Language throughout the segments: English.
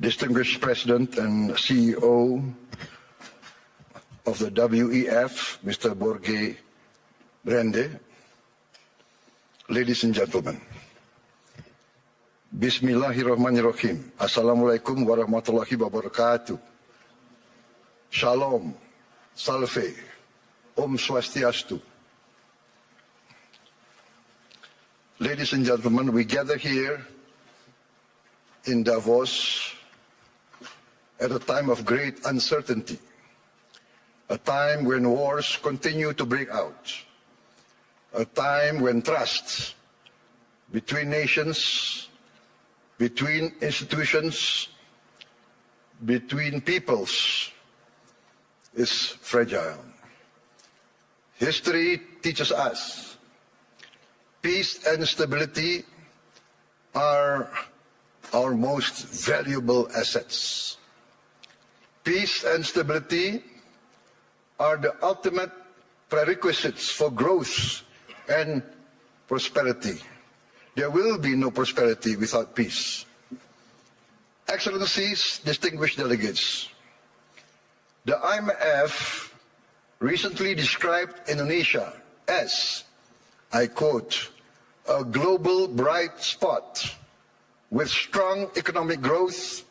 distinguished President and CEO of the WEF, Mr. Borge Brende, ladies and gentlemen, Bismillahirrahmanirrahim. Assalamualaikum warahmatullahi wabarakatuh. Shalom, Salve, Om Swastiastu. Ladies and gentlemen, we gather here in Davos at a time of great uncertainty, a time when wars continue to break out, a time when trust between nations, between institutions, between peoples is fragile. History teaches us peace and stability are our most valuable assets. Peace and stability are the ultimate prerequisites for growth and prosperity. There will be no prosperity without peace. Excellencies, distinguished delegates, the IMF recently described Indonesia as, I quote, a global bright spot with strong economic growth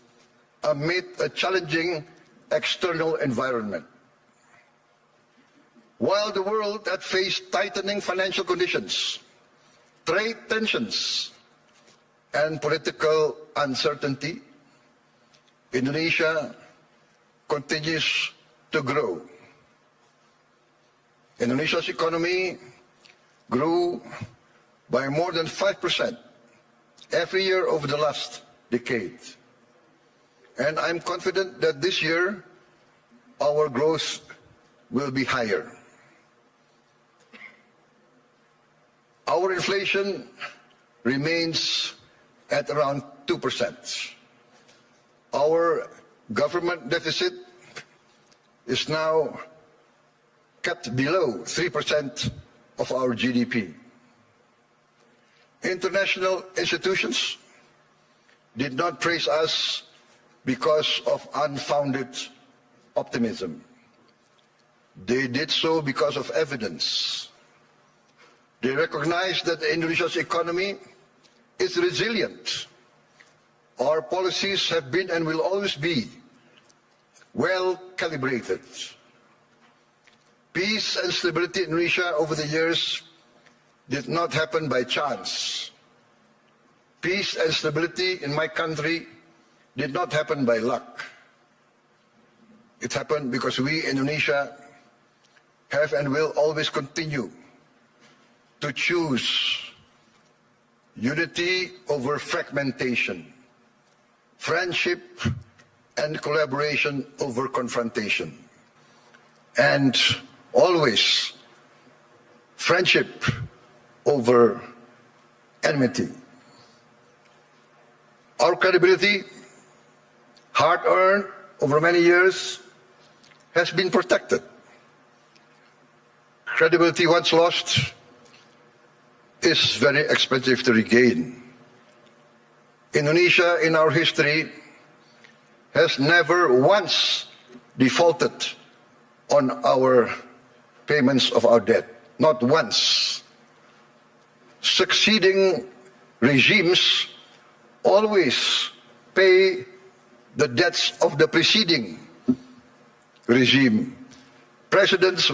amid a challenging external environment. While the world had faced tightening financial conditions, trade tensions, and political uncertainty, Indonesia continues to grow. Indonesia's economy grew by more than 5% every year over the last decade. And I'm confident that this year our growth will be higher. Our inflation remains at around 2%. Our government deficit is now kept below 3% of our GDP. International institutions did not praise us because of unfounded optimism. They did so because of evidence. They recognize that Indonesia's economy is resilient. Our policies have been and will always be well calibrated. Peace and stability in Indonesia over the years did not happen by chance. Peace and stability in my country did not happen by luck. It happened because we, Indonesia, have and will always continue to choose unity over fragmentation, friendship and collaboration over confrontation, and always friendship over enmity. Our credibility, hard-earned over many years, has been protected. Credibility once lost is very expensive to regain. Indonesia, in our history, has never once defaulted on our payments of our debt. Not once. Succeeding regimes always pay the debts of the preceding regime. Presidents,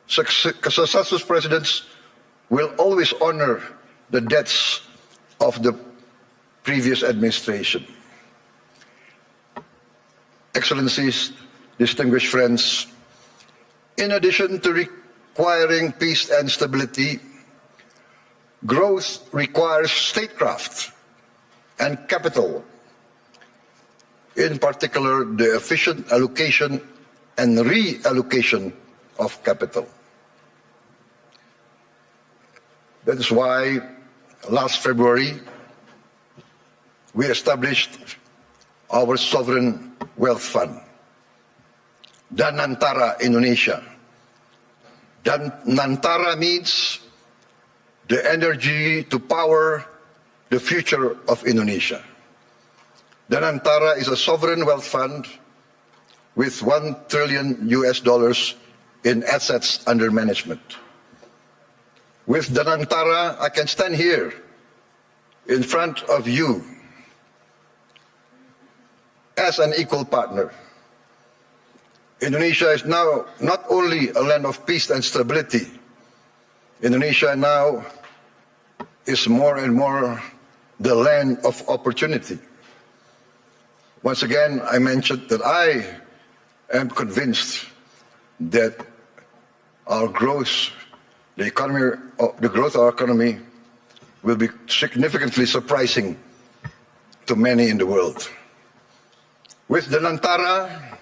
successive presidents will always honor the debts of the previous administration. Excellencies, distinguished friends, in addition to requiring peace and stability, growth requires statecraft and capital, in particular the efficient allocation and reallocation of capital. That is why last February we established our sovereign wealth fund, Danantara Indonesia. Danantara means the energy to power the future of Indonesia. Danantara is a sovereign wealth fund with $1 trillion in assets under management. With Danantara, I can stand here in front of you as an equal partner. Indonesia is now not only a land of peace and stability. Indonesia now is more and more the land of opportunity. Once again, I mentioned that I am convinced that our growth, the growth of our economy will be significantly surprising to many in the world. With Danantara,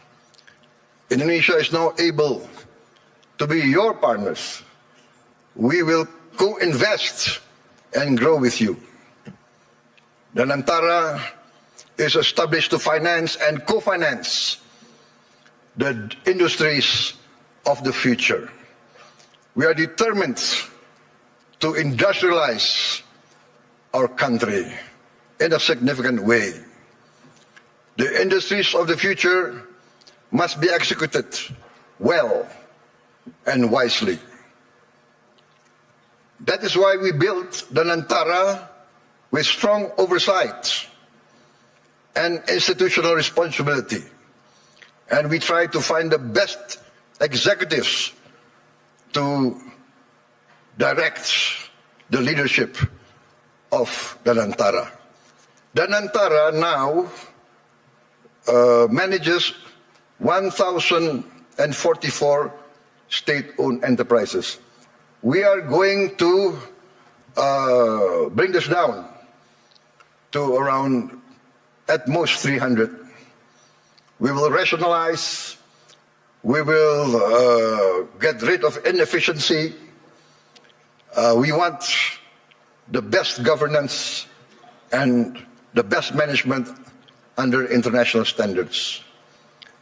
Indonesia is now able to be your partners. We will co-invest and grow with you. Danantara is established to finance and co-finance the industries of the future. We are determined to industrialize our country in a significant way. The industries of the future must be executed well and wisely. That is why we built Danantara with strong oversight and institutional responsibility. And we try to find the best executives to direct the leadership of Danantara. Danantara now manages 1,044 state-owned enterprises. We are going to bring this down to around at most 300. We will rationalize, we will get rid of inefficiency. We want the best governance and the best management under international standards.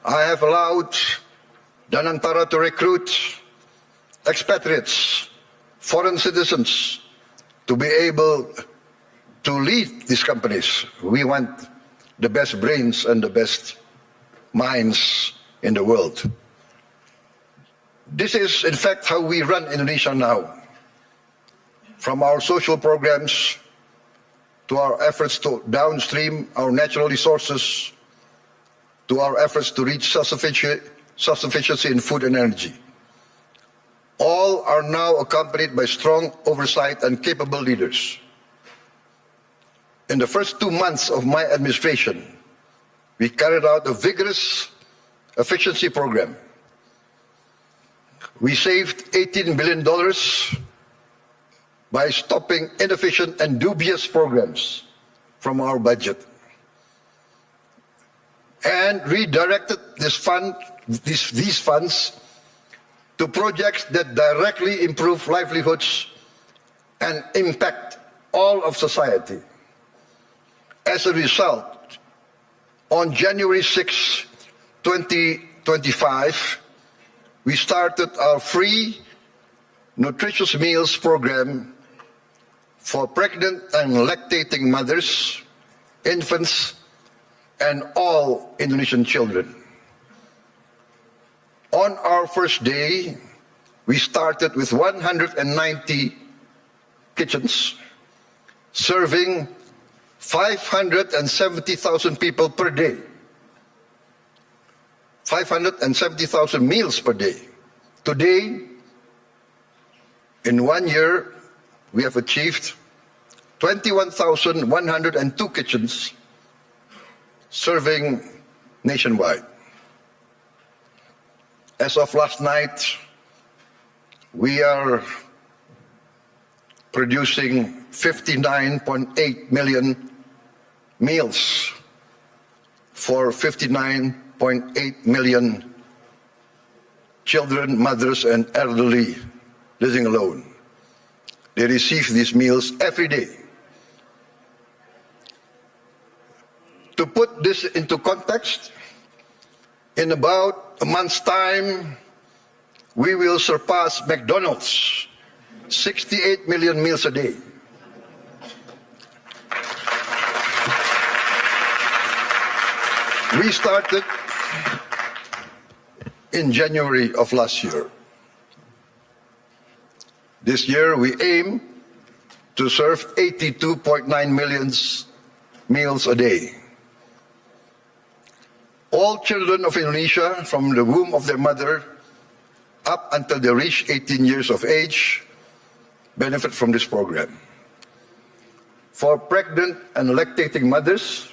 I have allowed Danantara to recruit expatriates, foreign citizens, to be able to lead these companies. We want the best brains and the best minds in the world. This is, in fact, how we run Indonesia now. From our social programs to our efforts to downstream our natural resources, to our efforts to reach self-sufficiency in food and energy. All are now accompanied by strong oversight and capable leaders. In the first 2 months of my administration, we carried out a vigorous efficiency program. We saved $18 billion by stopping inefficient and dubious programs from our budget, and redirected these funds to projects that directly improve livelihoods and impact all of society. As a result, on January 6, 2025, we started our free nutritious meals program for pregnant and lactating mothers, infants, and all Indonesian children. On our first day, we started with 190 kitchens, serving 570,000 people per day. 570,000 meals per day. Today, in 1 year, we have achieved 21,102 kitchens serving nationwide. As of last night, we are producing 59.8 million meals for 59.8 million children, mothers, and elderly living alone. They receive these meals every day. To put this into context, in about a month's time, we will surpass McDonald's, 68 million meals a day. We started in January of last year. This year, we aim to serve 82.9 million meals a day. All children of Indonesia from the womb of their mother up until they reach 18 years of age benefit from this program. For pregnant and lactating mothers,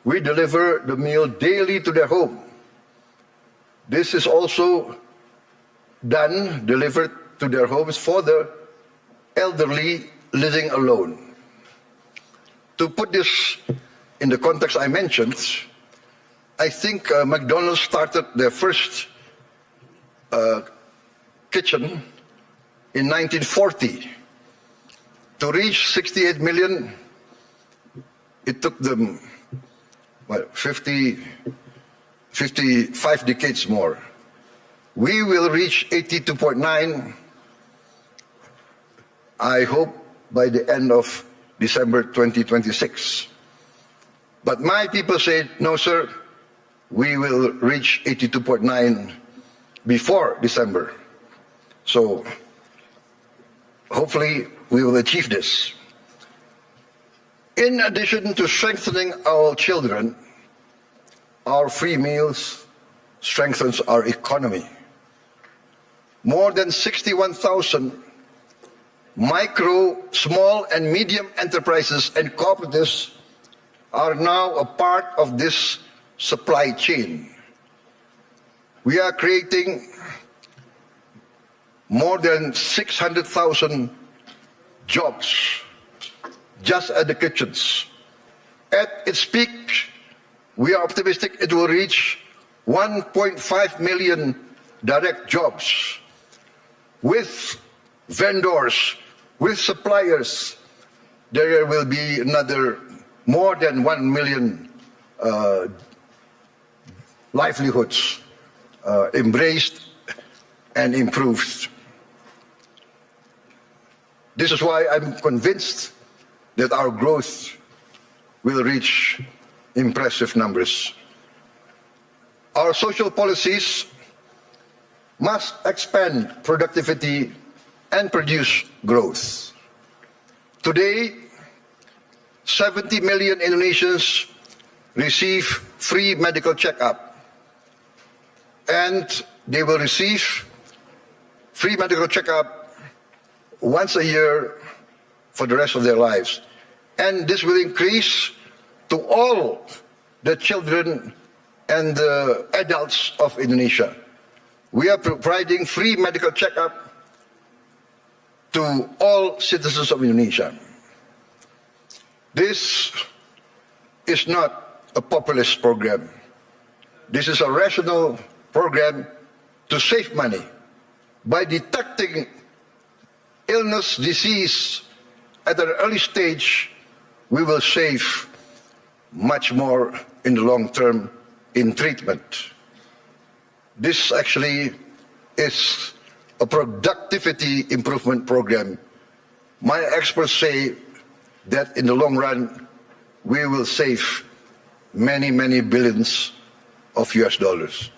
we deliver the meal daily to their home. This is also delivered to their homes for the elderly living alone. To put this in the context I mentioned, I think McDonald's started their first kitchen in 1940. To reach 68 million, it took them 55 decades more. We will reach 82.9, I hope, by the end of December 2026. But my people say, no, sir, we will reach 82.9 before December. So hopefully we will achieve this. In addition to strengthening our children, our free meals strengthens our economy. More than 61,000 micro, small, and medium enterprises and cooperatives are now a part of this supply chain. We are creating more than 600,000 jobs just at the kitchens. At its peak, we are optimistic it will reach 1.5 million direct jobs with vendors, with suppliers. There will be another more than 1 million livelihoods embraced and improved. This is why I'm convinced that our growth will reach impressive numbers. Our social policies must expand productivity and produce growth. Today, 70 million Indonesians receive free medical checkup, and they will receive free medical checkup once a year for the rest of their lives. And this will increase to all the children and the adults of Indonesia. We are providing free medical checkup to all citizens of Indonesia. This is not a populist program. This is a rational program to save money. By detecting illness, disease at an early stage, we will save much more in the long term in treatment. This actually is a productivity improvement program. My experts say that in the long run, we will save many, many billions of US dollars.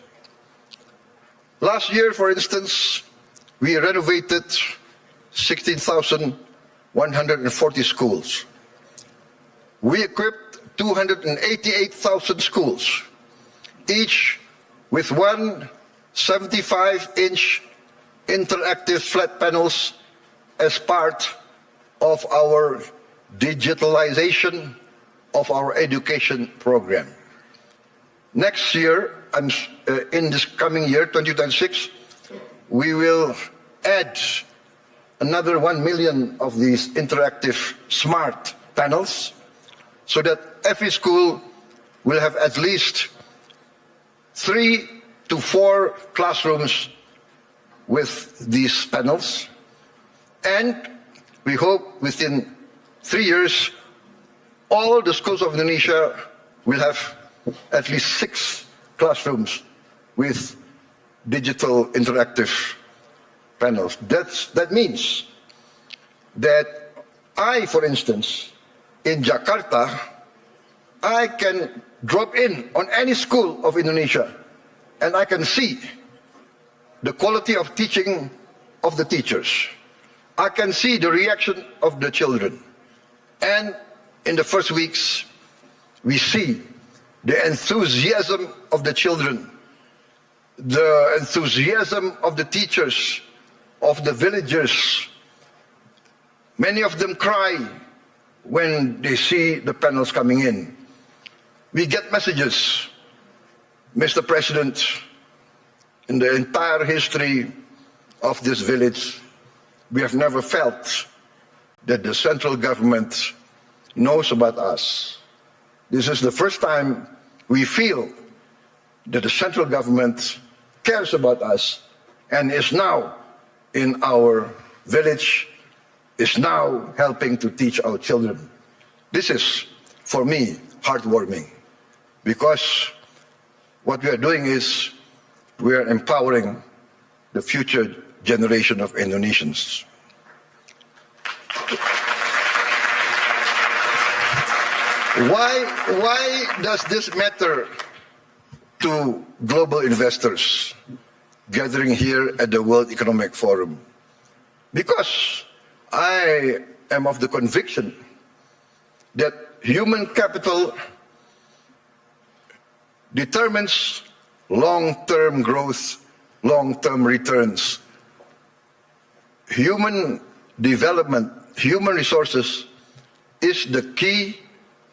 Last year, for instance, we renovated 16,140 schools. We equipped 288,000 schools, each with one 75-inch interactive flat panels as part of our digitalization of our education program. Next year, in this coming year, 2026, we will add another 1 million of these interactive smart panels so that every school will have at least 3 to 4 classrooms with these panels. And we hope within 3 years, all the schools of Indonesia will have at least 6 classrooms with digital interactive panels. That means that I, for instance, in Jakarta, I can drop in on any school of Indonesia, and I can see the quality of teaching of the teachers. I can see the reaction of the children. And in the first weeks, we see the enthusiasm of the children, the enthusiasm of the teachers, of the villagers. Many of them cry when they see the panels coming in. We get messages, Mr. President, in the entire history of this village, we have never felt that the central government knows about us. This is the first time we feel that the central government cares about us and is now in our village, is now helping to teach our children. This is, for me, heartwarming, because what we are doing is we are empowering the future generation of Indonesians. Why does this matter to global investors gathering here at the World Economic Forum? Because I am of the conviction that human capital determines long-term growth, long-term returns. Human development, human resources is the key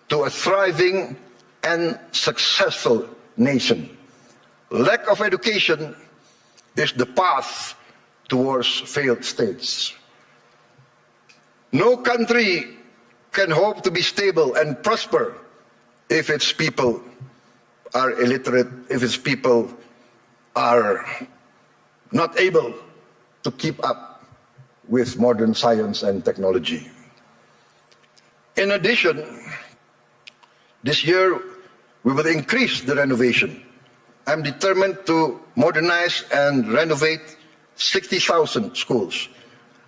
to a thriving and successful nation. Lack of education is the path towards failed states. No country can hope to be stable and prosper if its people are illiterate, if its people are not able to keep up with modern science and technology. In addition, this year we will increase the renovation. I'm determined to modernize and renovate 60,000 schools.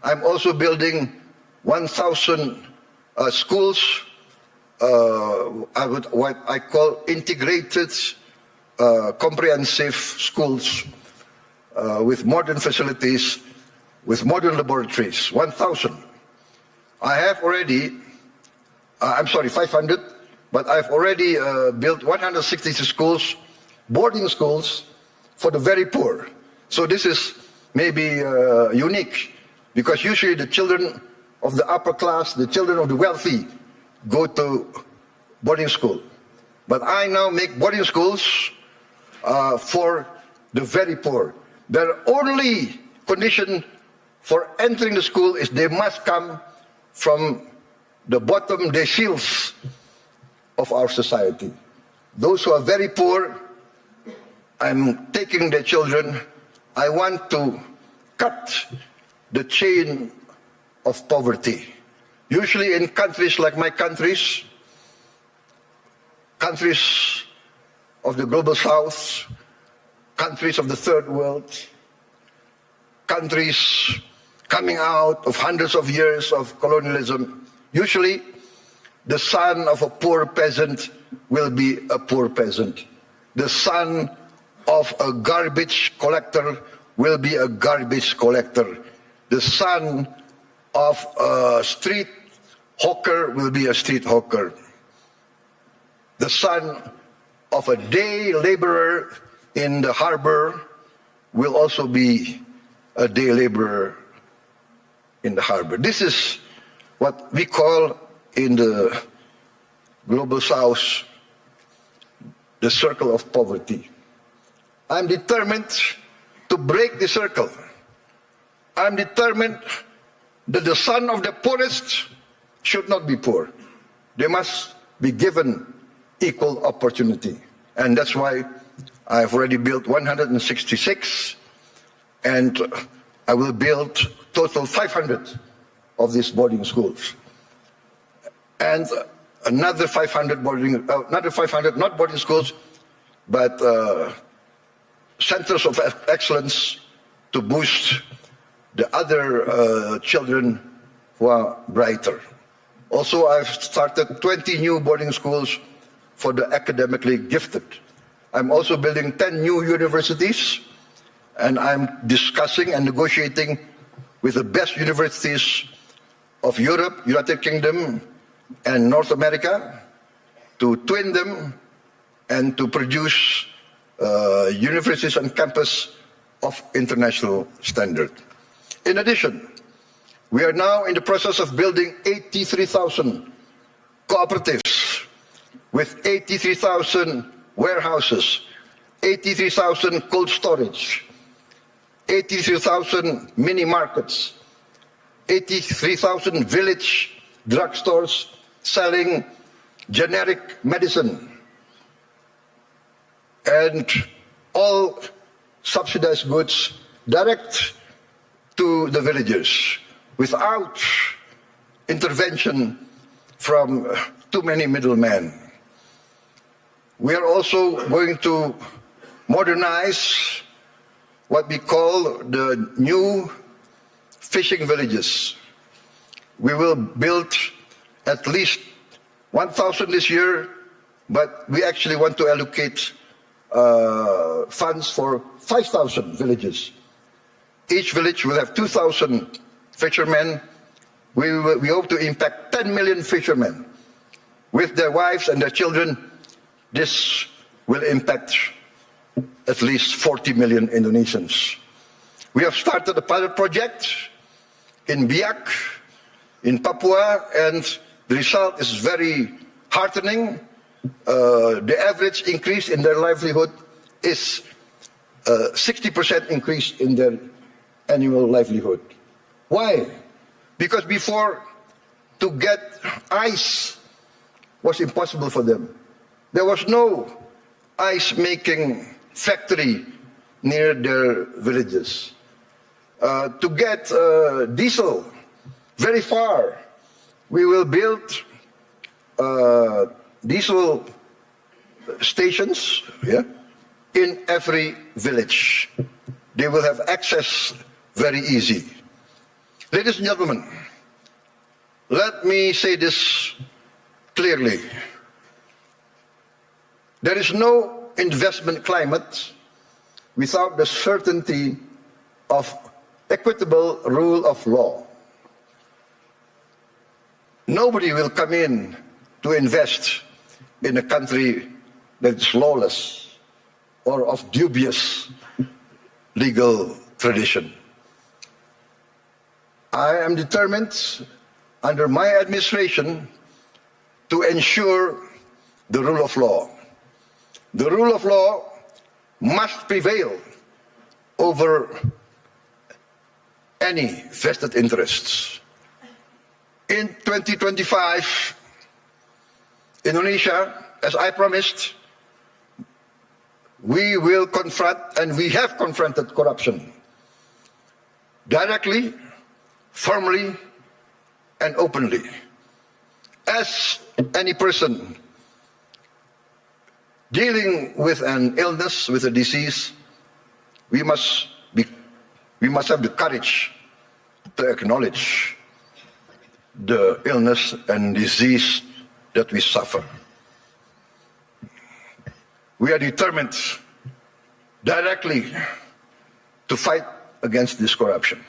I'm also building 1,000 schools, what I call integrated, comprehensive schools with modern facilities, with modern laboratories, 1,000. I have already, 500, but I've already built 160 schools, boarding schools for the very poor. So this is maybe unique, because usually the children of the upper class, the children of the wealthy, go to boarding school. But I now make boarding schools for the very poor. Their only condition for entering the school is they must come from the bottom deciles of our society. Those who are very poor, I'm taking their children. I want to cut the chain of poverty. Usually in countries like my countries of the global south, countries of the third world, countries coming out of hundreds of years of colonialism, usually the son of a poor peasant will be a poor peasant. The son of a garbage collector will be a garbage collector. The son of a street hawker will be a street hawker. The son of a day laborer in the harbor will also be a day laborer in the harbor. This is what we call in the global south the circle of poverty. I'm determined to break the circle. I'm determined that the son of the poorest should not be poor. They must be given equal opportunity. And that's why I've already built 166, and I will build total 500 of these boarding schools. And another 500 not boarding schools, but centers of excellence to boost the other children who are brighter. Also, I've started 20 new boarding schools for the academically gifted. I'm also building 10 new universities, and I'm discussing and negotiating with the best universities of Europe, United Kingdom, and North America to twin them and to produce universities and campus of international standard. In addition, we are now in the process of building 83,000 cooperatives with 83,000 warehouses, 83,000 cold storage, 83,000 mini markets, 83,000 village drugstores selling generic medicine, and all subsidized goods direct to the villagers without intervention from too many middlemen. We are also going to modernize what we call the new fishing villages. We will build at least 1,000 this year, but we actually want to allocate funds for 5,000 villages. Each village will have 2,000 fishermen. We hope to impact 10 million fishermen with their wives and their children. This will impact at least 40 million Indonesians. We have started a pilot project in Biak, in Papua, and the result is very heartening. The average increase in their livelihood is 60% increase in their annual livelihood. Why? Because before, to get ice was impossible for them. There was no ice-making factory near their villages. To get diesel very far, we will build diesel stations in every village. They will have access very easy. Ladies and gentlemen, let me say this clearly. There is no investment climate without the certainty of equitable rule of law. Nobody will come in to invest in a country that's lawless or of dubious legal tradition. I am determined under my administration to ensure the rule of law. The rule of law must prevail over any vested interests. In 2025, Indonesia, as I promised, we will confront, and we have confronted corruption directly, firmly, and openly. As any person dealing with an illness, with a disease, we must have the courage to acknowledge the illness and disease that we suffer. We are determined directly to fight against this corruption.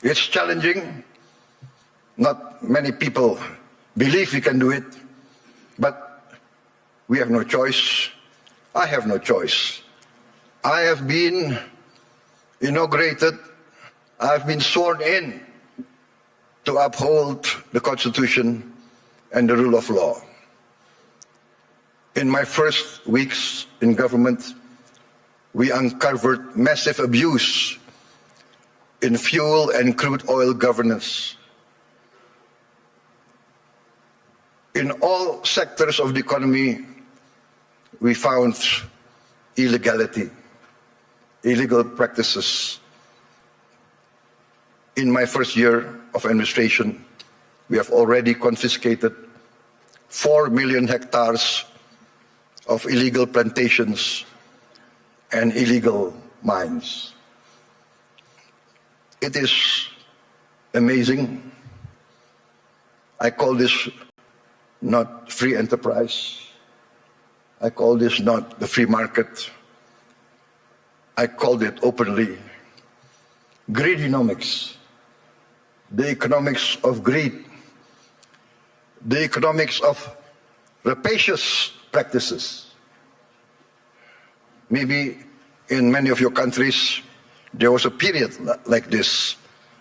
It's challenging. Not many people believe we can do it, but we have no choice. I have no choice. I have been inaugurated, I have been sworn in to uphold the Constitution and the rule of law. In my first weeks in government, we uncovered massive abuse in fuel and crude oil governance. In all sectors of the economy, we found illegality, illegal practices. In my first year of administration, we have already confiscated 4 million hectares of illegal plantations and illegal mines. It is amazing. I call this not free enterprise, I call this not the free market. I called it openly greedonomics, the economics of greed, the economics of rapacious practices. Maybe in many of your countries, there was a period like this,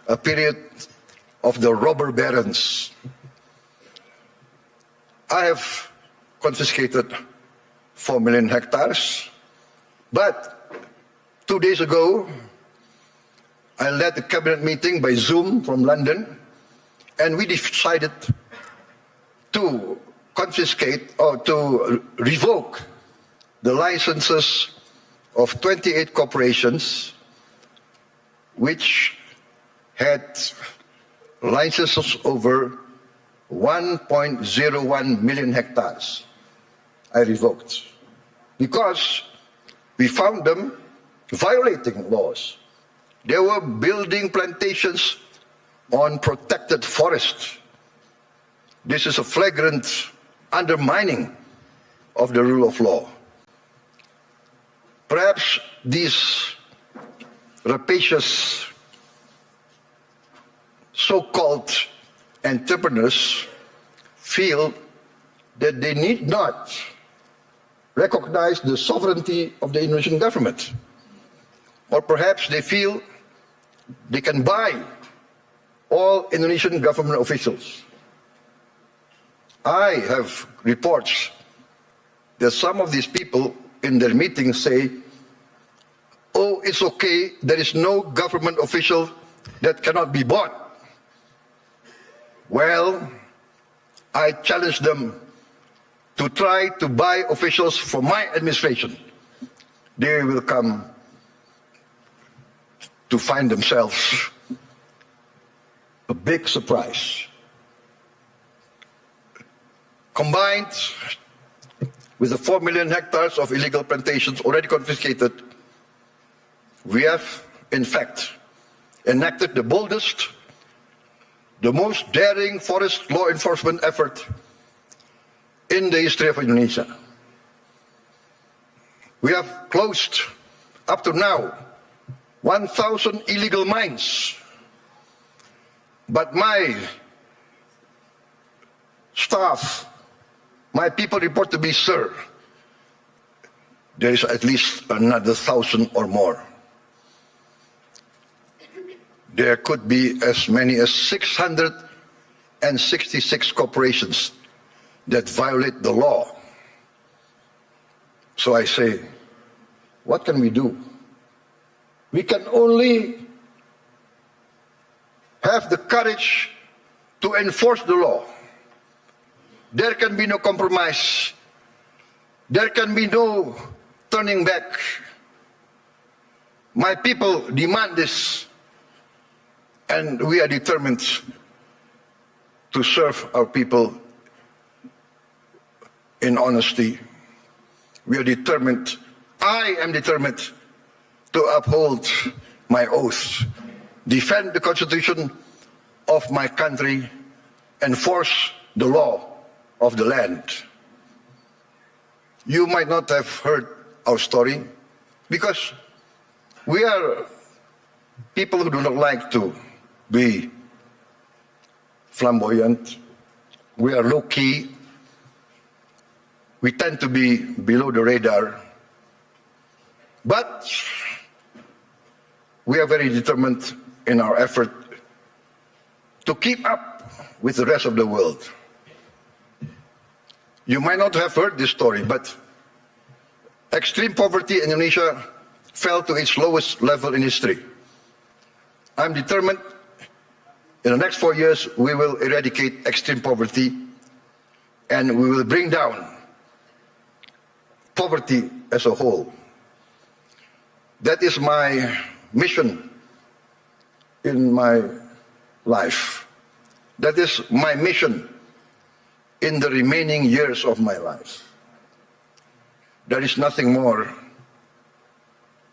a period of the robber barons. I have confiscated 4 million hectares, but 2 days ago, I led a cabinet meeting by Zoom from London, and we decided to confiscate or to revoke the licenses of 28 corporations which had licenses over 1.01 million hectares. I revoked because we found them violating laws. They were building plantations on protected forests. This is a flagrant undermining of the rule of law. Perhaps these rapacious so-called entrepreneurs feel that they need not recognize the sovereignty of the Indonesian government. Or perhaps they feel they can buy all Indonesian government officials. I have reports that some of these people in their meetings say, oh, it's okay, there is no government official that cannot be bought. Well, I challenge them to try to buy officials from my administration. They will come to find themselves a big surprise. Combined with the 4 million hectares of illegal plantations already confiscated, we have, in fact, enacted the boldest, the most daring forest law enforcement effort in the history of Indonesia. We have closed, up to now, 1,000 illegal mines. But my staff, my people report to me, sir, there is at least another 1,000 or more. There could be as many as 666 corporations that violate the law. So I say, what can we do? We can only have the courage to enforce the law. There can be no compromise. There can be no turning back. My people demand this, and we are determined to serve our people in honesty. We are determined, I am determined to uphold my oath, defend the Constitution of my country, enforce the law of the land. You might not have heard our story because we are people who do not like to be flamboyant. We are low-key. We tend to be below the radar. But we are very determined in our effort to keep up with the rest of the world. You might not have heard this story, but extreme poverty in Indonesia fell to its lowest level in history. I'm determined in the next 4 years we will eradicate extreme poverty and we will bring down poverty as a whole. That is my mission in my life. That is my mission in the remaining years of my life. There is nothing more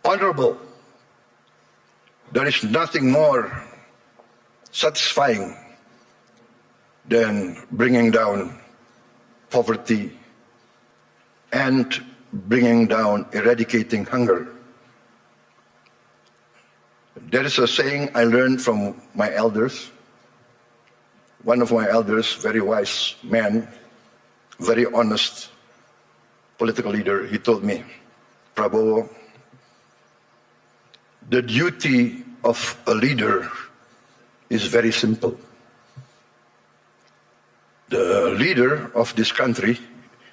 honorable. There is nothing more satisfying than bringing down poverty and bringing down, eradicating hunger. There is a saying I learned from my elders. One of my elders, very wise man, very honest political leader, he told me, Prabowo, the duty of a leader is very simple. The leader of this country,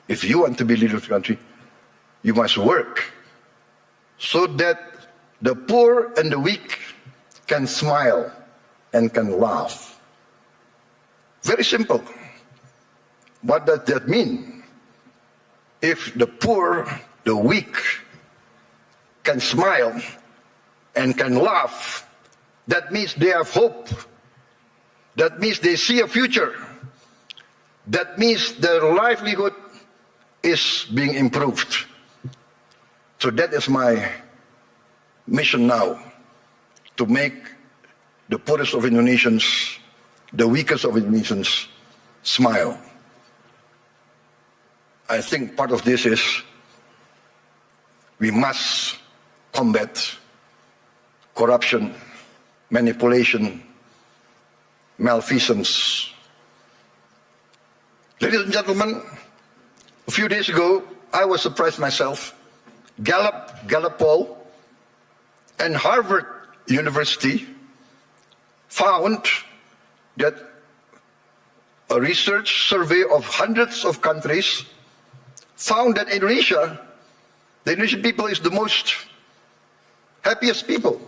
if you want to be leader of the country, you must work so that the poor and the weak can smile and can laugh. Very simple. What does that mean? If the poor, the weak can smile and can laugh, that means they have hope. That means they see a future. That means their livelihood is being improved. So that is my mission now, to make the poorest of Indonesians, the weakest of Indonesians, smile. I think part of this is we must combat corruption, manipulation, malfeasance. Ladies and gentlemen, a few days ago, I was surprised myself. Gallup poll and Harvard University found that a research survey of hundreds of countries found that Indonesia, the Indonesian people, is the most happiest people,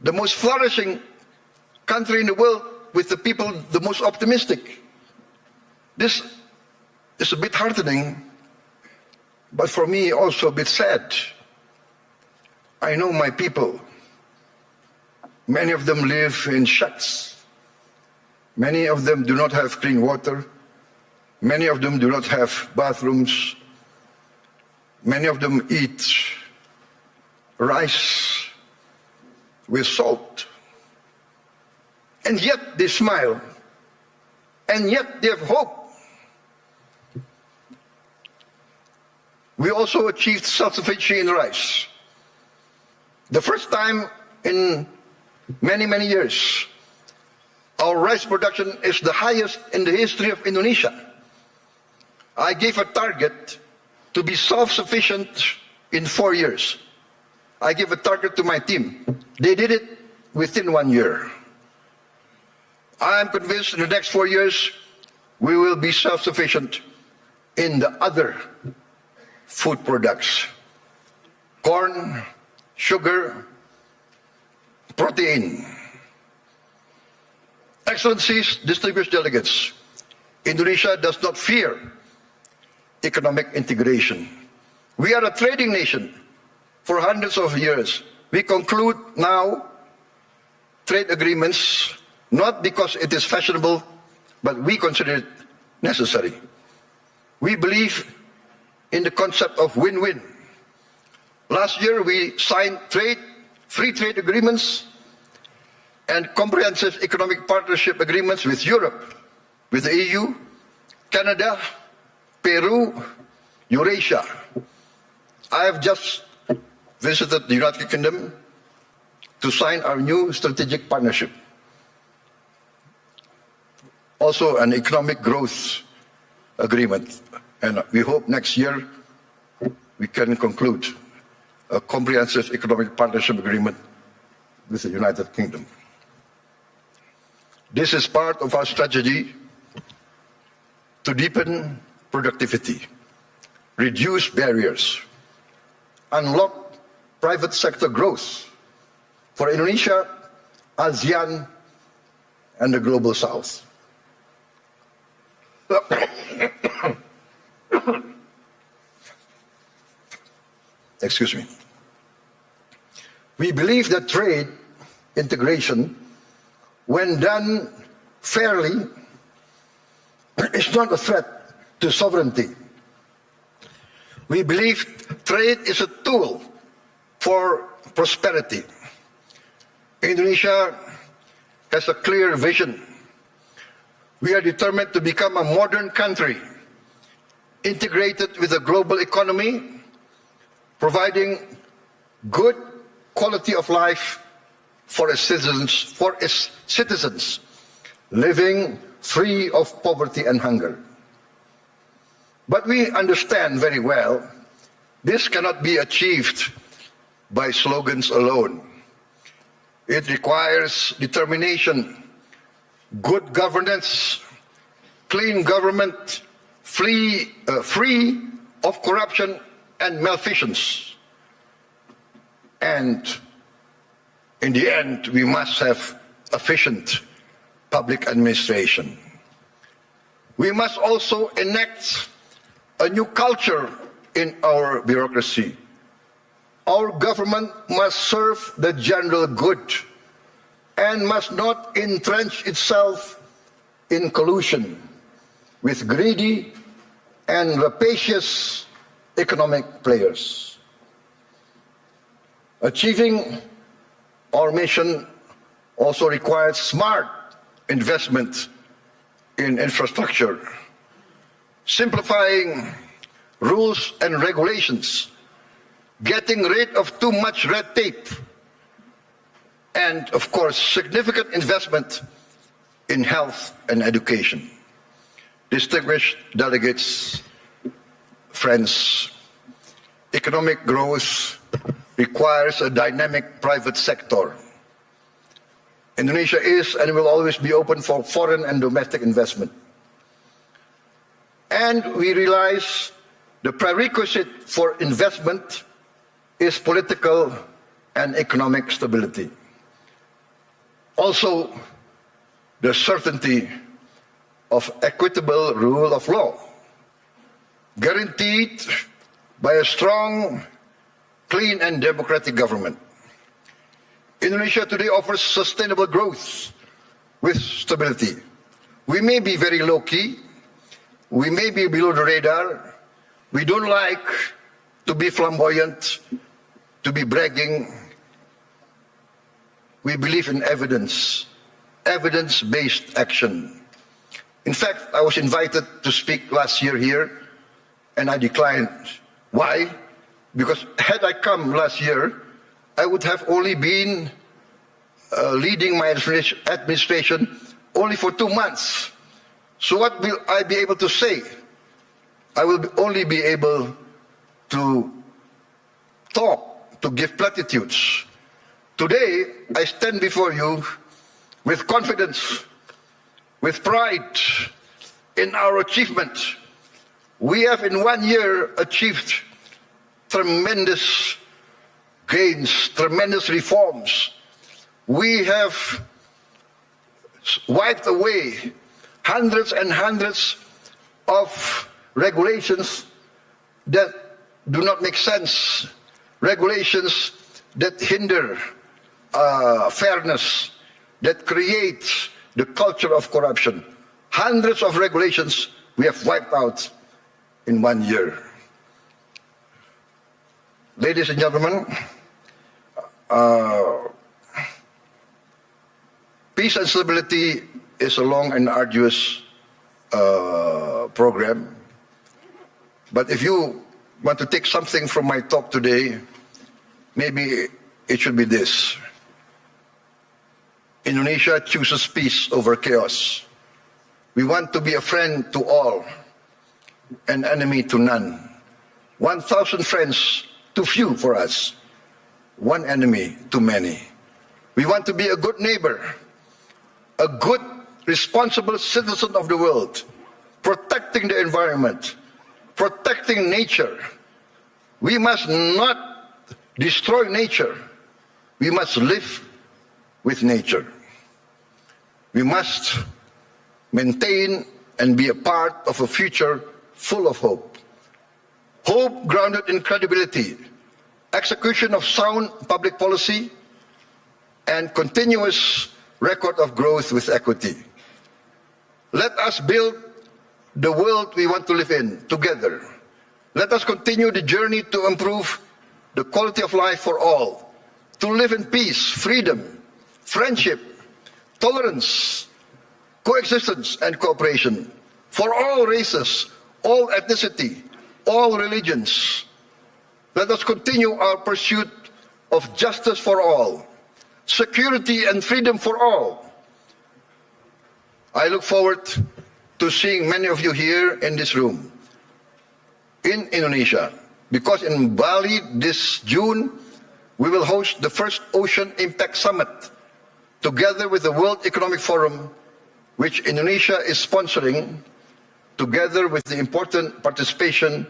the most flourishing country in the world, with the people the most optimistic. This is a bit heartening, but for me also a bit sad. I know my people. Many of them live in shacks. Many of them do not have clean water. Many of them do not have bathrooms. Many of them eat rice with salt. And yet they smile. And yet they have hope. We also achieved self-sufficiency in rice. The first time in many, many years, our rice production is the highest in the history of Indonesia. I gave a target to be self-sufficient in 4 years. I gave a target to my team. They did it within 1 year. I am convinced in the next 4 years, we will be self-sufficient in the other food products. Corn, sugar, protein. Excellencies, distinguished delegates, Indonesia does not fear economic integration. We are a trading nation for hundreds of years. We conclude now trade agreements not because it is fashionable, but we consider it necessary. We believe in the concept of win-win. Last year we signed free trade agreements and comprehensive economic partnership agreements with Europe, with the EU, Canada, Peru, Eurasia. I have just visited the United Kingdom to sign our new strategic partnership. Also an economic growth agreement. And we hope next year we can conclude a comprehensive economic partnership agreement with the United Kingdom. This is part of our strategy to deepen productivity, reduce barriers, unlock private sector growth for Indonesia, ASEAN, and the Global South. Excuse me. We believe that trade integration, when done fairly, is not a threat to sovereignty. We believe trade is a tool for prosperity. Indonesia has a clear vision. We are determined to become a modern country integrated with the global economy, providing good quality of life for its citizens, living free of poverty and hunger. But we understand very well this cannot be achieved by slogans alone. It requires determination, good governance, clean government, free of corruption and malfeasance. And in the end, we must have efficient public administration. We must also enact a new culture in our bureaucracy. Our government must serve the general good and must not entrench itself in collusion with greedy and rapacious economic players. Achieving our mission also requires smart investment in infrastructure, simplifying rules and regulations, getting rid of too much red tape, and of course, significant investment in health and education. Distinguished delegates, friends, economic growth requires a dynamic private sector. Indonesia is and will always be open for foreign and domestic investment. And we realize the prerequisite for investment is political and economic stability. Also, the certainty of equitable rule of law, guaranteed by a strong, clean and democratic government. Indonesia today offers sustainable growth with stability. We may be very low-key, we may be below the radar, we don't like to be flamboyant, to be bragging. We believe in evidence, evidence-based action. In fact, I was invited to speak last year here, and I declined. Why? Because had I come last year, I would have only been leading my administration only for 2 months. So what will I be able to say? I will only be able to talk, to give platitudes. Today, I stand before you with confidence, with pride in our achievement. We have in 1 year achieved tremendous gains, tremendous reforms. We have wiped away hundreds and hundreds of regulations that do not make sense, regulations that hinder fairness, that create the culture of corruption. Hundreds of regulations we have wiped out in 1 year. Ladies and gentlemen, peace and stability is a long and arduous program. But if you want to take something from my talk today, maybe it should be this. Indonesia chooses peace over chaos. We want to be a friend to all, an enemy to none. 1,000 friends too few for us, one enemy too many. We want to be a good neighbor, a good, responsible citizen of the world, protecting the environment, protecting nature. We must not destroy nature. We must live with nature. We must maintain and be a part of a future full of hope. Hope grounded in credibility, execution of sound public policy, and continuous record of growth with equity. Let us build the world we want to live in together. Let us continue the journey to improve the quality of life for all, to live in peace, freedom, friendship, tolerance, coexistence, and cooperation for all races, all ethnicity, all religions. Let us continue our pursuit of justice for all, security and freedom for all. I look forward to seeing many of you here in this room in Indonesia, because in Bali this June, we will host the first Ocean Impact Summit together with the World Economic Forum, which Indonesia is sponsoring, together with the important participation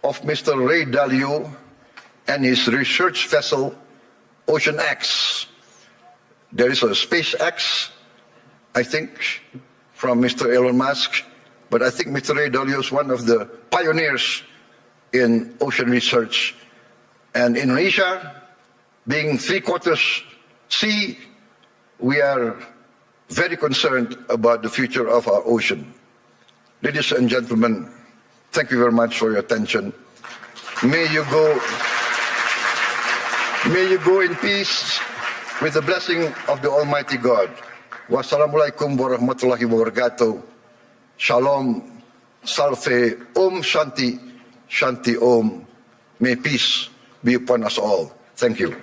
of Mr. Ray Dalio and his research vessel, Ocean X. There is a SpaceX, I think, from Mr. Elon Musk, but I think Mr. Ray Dalio is one of the pioneers in ocean research. And Indonesia, being 3/4 sea, we are very concerned about the future of our ocean. Ladies and gentlemen, thank you very much for your attention. May you go in peace with the blessing of the Almighty God. Wassalamualaikum warahmatullahi wabarakatuh. Shalom, salve, Om Shanti, Shanti Om. May peace be upon us all. Thank you.